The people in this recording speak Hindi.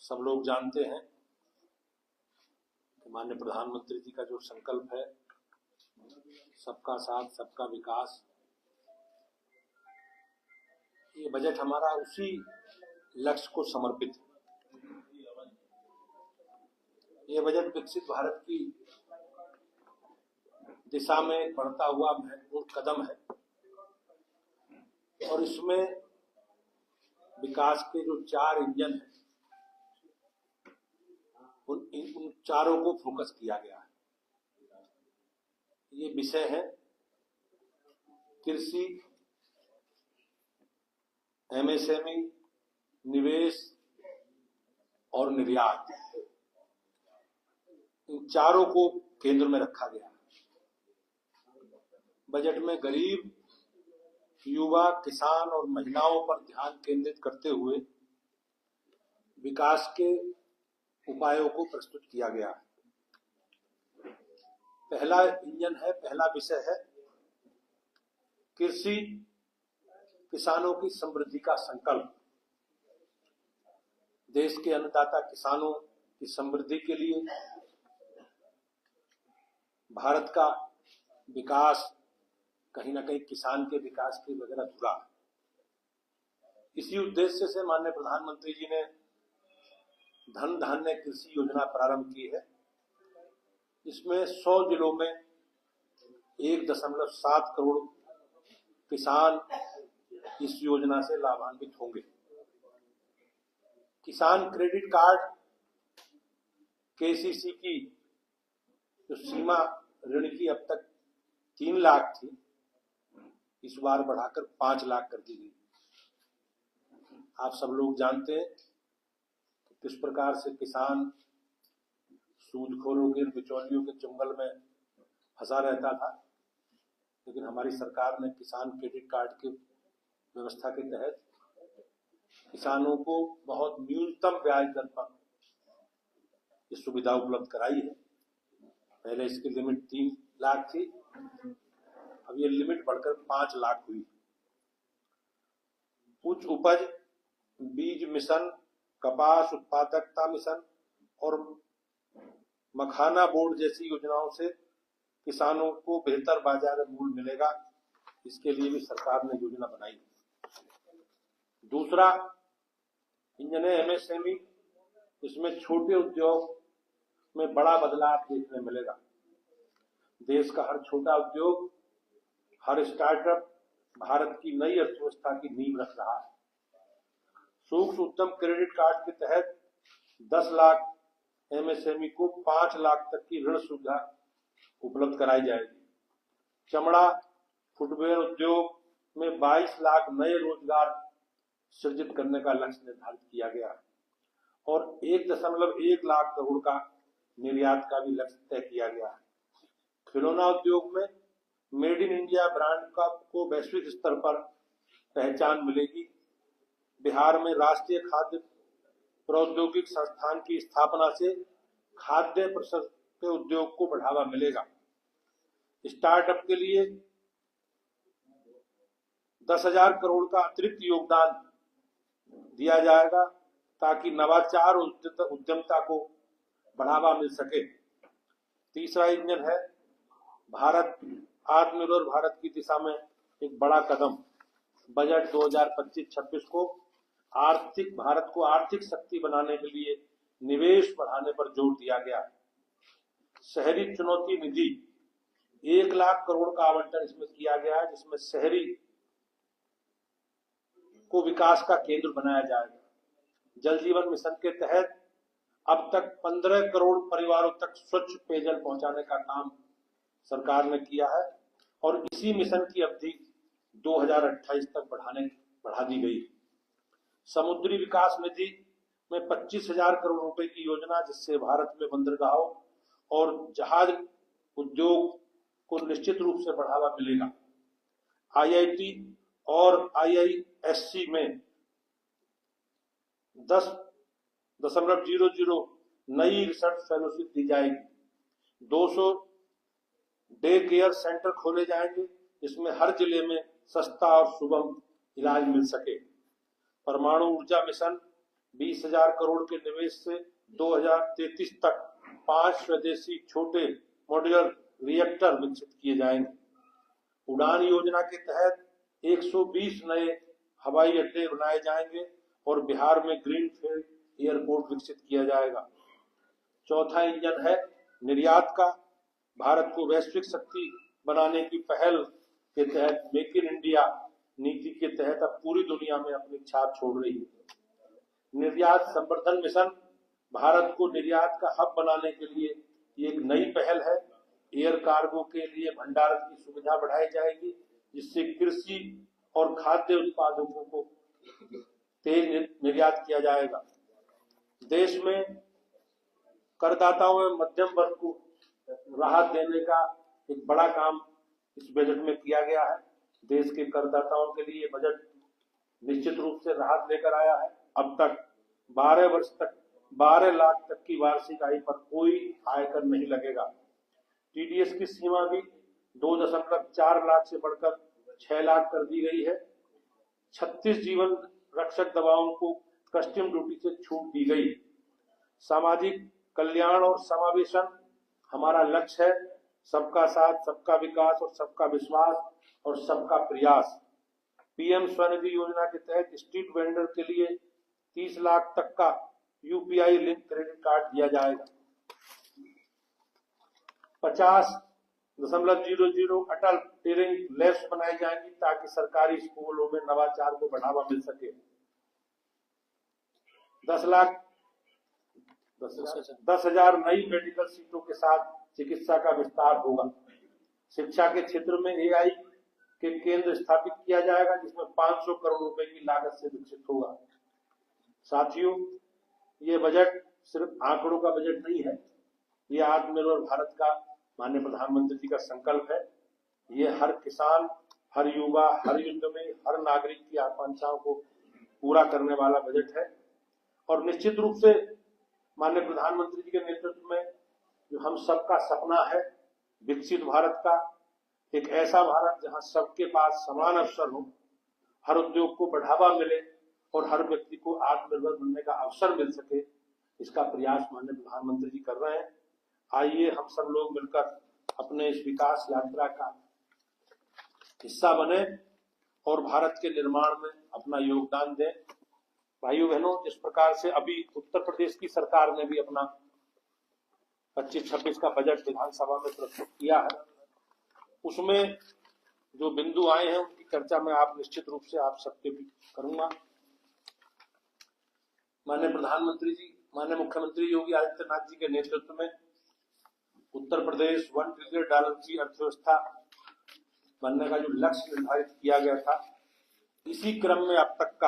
सब लोग जानते हैं कि माननीय प्रधानमंत्री जी का जो संकल्प है सबका साथ सबका विकास, ये बजट हमारा उसी लक्ष्य को समर्पित है। ये बजट विकसित भारत की दिशा में बढ़ता हुआ महत्वपूर्ण कदम है और इसमें विकास के जो 4 इंजन हैं उन चारों को फोकस किया गया है। ये विषय है कृषि, एमएसएमई, निवेश और निर्यात। इन चारों को केंद्र में रखा गया है। बजट में गरीब, युवा, किसान और महिलाओं पर ध्यान केंद्रित करते हुए विकास के उपायों को प्रस्तुत किया गया है। पहला इंजन है, पहला विषय है कृषि, किसानों की समृद्धि का संकल्प। देश के अन्नदाता किसानों की समृद्धि के लिए भारत का विकास कहीं ना कहीं किसान के विकास के बगैर अधूरा है। इसी उद्देश्य से माननीय प्रधानमंत्री जी ने धन धान्य कृषि योजना प्रारंभ की है। इसमें 100 जिलों में 1.7 करोड़ किसान इस योजना से लाभान्वित होंगे। किसान क्रेडिट कार्ड केसीसी की जो सीमा ऋण की अब तक 3 लाख थी, इस बार बढ़ाकर 5 लाख कर दी गई। आप सब लोग जानते हैं कि किस प्रकार से किसान सूदखोरों के, बिचौलियों के चुंगल में फंसा रहता था, लेकिन हमारी सरकार ने किसान क्रेडिट कार्ड की व्यवस्था के तहत किसानों को बहुत न्यूनतम ब्याज दर पर ये सुविधा उपलब्ध कराई है। पहले इसकी लिमिट 3 लाख थी, अब ये लिमिट बढ़कर 5 लाख हुई। उच्च उपज बीज मिशन, कपास उत्पादकता मिशन और मखाना बोर्ड जैसी योजनाओं से किसानों को बेहतर बाजार मूल्य मिलेगा। इसके लिए भी सरकार ने योजना बनाई। दूसरा इंजन है एमएसएमई। इसमें छोटे उद्योग में बड़ा बदलाव देखने मिलेगा। देश का हर छोटा उद्योग, हर स्टार्टअप भारत की नई अर्थव्यवस्था की नींव रख रहा है। सूक्ष्म उद्यम क्रेडिट कार्ड के तहत 10 लाख एमएसएमई को 5 लाख तक की ऋण सुविधा उपलब्ध कराई जाएगी। चमड़ा, फुटवेयर उद्योग में 22 लाख नए रोजगार सृजित करने का लक्ष्य निर्धारित किया गया है और 1.1 लाख करोड़ का निर्यात का भी लक्ष्य तय किया गया है। खिलौना उद्योग में मेड इन इंडिया ब्रांड को वैश्विक स्तर पर पहचान मिलेगी। बिहार में राष्ट्रीय खाद्य प्रौद्योगिक संस्थान की स्थापना से खाद्य प्रसंस्करण उद्योग को बढ़ावा मिलेगा। स्टार्टअप के लिए 10,000 करोड़ का अतिरिक्त योगदान दिया जाएगा ताकि नवाचार और उद्यमता को बढ़ावा मिल सके। तीसरा इंजन है भारत, आत्मनिर्भर भारत की दिशा में एक बड़ा कदम। बजट 2025-26 को भारत को आर्थिक शक्ति बनाने के लिए निवेश बढ़ाने पर जोर दिया गया है। शहरी चुनौती निधि 1 लाख करोड़ का आवंटन इसमें किया गया है, जिसमें शहरी को विकास का केंद्र बनाया जाएगा। जल जीवन मिशन के तहत अब तक 15 करोड़ परिवारों तक स्वच्छ पेयजल पहुंचाने का काम सरकार ने किया है और इसी मिशन की अवधि 2028 तक बढ़ा दी गई। समुद्री विकास निधि में 25,000 करोड़ रुपए की योजना, जिससे भारत में बंदरगाहों और जहाज उद्योग को निश्चित रूप से बढ़ावा मिलेगा। आईआईटी और आईआईएससी में 10.00 नई रिसर्च फेलोशिप दी जाएगी। 200 डे केयर सेंटर खोले जाएंगे, जिसमें हर जिले में सस्ता और सुगम इलाज मिल सके। परमाणु ऊर्जा मिशन 20,000 करोड़ के निवेश से 2033 तक 5 स्वदेशी छोटे मॉड्यूलर रिएक्टर विकसित किए जाएंगे। उड़ान योजना के तहत 120 नए हवाई अड्डे बनाए जाएंगे और बिहार में ग्रीनफील्ड एयरपोर्ट विकसित किया जाएगा। चौथा इंजन है निर्यात का। भारत को वैश्विक शक्ति बनाने की पहल के तहत मेक इन इंडिया नीति के तहत अब पूरी दुनिया में अपनी छाप छोड़ रही है। निर्यात संवर्धन मिशन भारत को निर्यात का हब बनाने के लिए एक नई पहल है। एयर कार्गो के लिए भंडारण की सुविधा बढ़ाई जाएगी, जिससे कृषि और खाद्य उत्पादों को तेज निर्यात किया जाएगा। देश में करदाताओं में मध्यम वर्ग को राहत देने का एक बड़ा काम इस बजट में किया गया है। देश के करदाताओं के लिए बजट निश्चित रूप से राहत लेकर आया है। अब तक 12 वर्ष तक 12 लाख तक की वार्षिक आय पर कोई आयकर नहीं लगेगा। टीडीएस की सीमा भी 2.4 लाख से बढ़कर 6 लाख कर दी गई है। 36 जीवन रक्षक दवाओं को कस्टम ड्यूटी से छूट दी गई। सामाजिक कल्याण और समावेशन हमारा लक्ष्य है। सबका साथ, सबका विकास और सबका विश्वास और सबका प्रयास। पीएम स्वनिधि योजना के तहत स्ट्रीट वेंडर के लिए 30 लाख तक का यूपीआई लिंक क्रेडिट कार्ड दिया जाएगा। 50.00 अटल टीचिंग लैब्स बनाई जाएंगी ताकि सरकारी स्कूलों में नवाचार को बढ़ावा मिल सके। 10,000 नई मेडिकल सीटों के साथ चिकित्सा का विस्तार होगा। शिक्षा के क्षेत्र में एआई के केंद्र स्थापित किया जाएगा, जिसमें 500 करोड़ रुपए की लागत से विकसित होगा। साथियों, ये बजट सिर्फ आंकड़ों का बजट नहीं है, ये आत्मनिर्भर भारत का माननीय प्रधानमंत्री जी का संकल्प है। ये हर किसान, हर युवा, हर युद्ध में हर नागरिक की आकांक्षाओं को पूरा करने वाला बजट है। और निश्चित रूप से माननीय प्रधानमंत्री जी के नेतृत्व में जो हम सबका सपना है विकसित भारत का, एक ऐसा भारत जहां सबके पास समान अवसर हो, हर उद्योग को बढ़ावा मिले और हर व्यक्ति को आत्मनिर्भर बनने का अवसर मिल सके, इसका प्रयास माननीय प्रधानमंत्री जी कर रहे हैं। आइए हम सब लोग मिलकर अपने इस विकास यात्रा का हिस्सा बने और भारत के निर्माण में अपना योगदान दें। भाइयों बहनों, जिस प्रकार से अभी उत्तर प्रदेश की सरकार ने भी अपना 25-26 का बजट विधानसभा में प्रस्तुत किया है, उसमें जो बिंदु आए हैं उनकी चर्चा में आप निश्चित रूप से आप सबके भी करूंगा। माननीय प्रधानमंत्री जी, माननीय मुख्यमंत्री योगी आदित्यनाथ जी के नेतृत्व में उत्तर प्रदेश $1 ट्रिलियन की अर्थव्यवस्था बनने का जो लक्ष्य निर्धारित किया गया था, इसी क्रम में अब तक का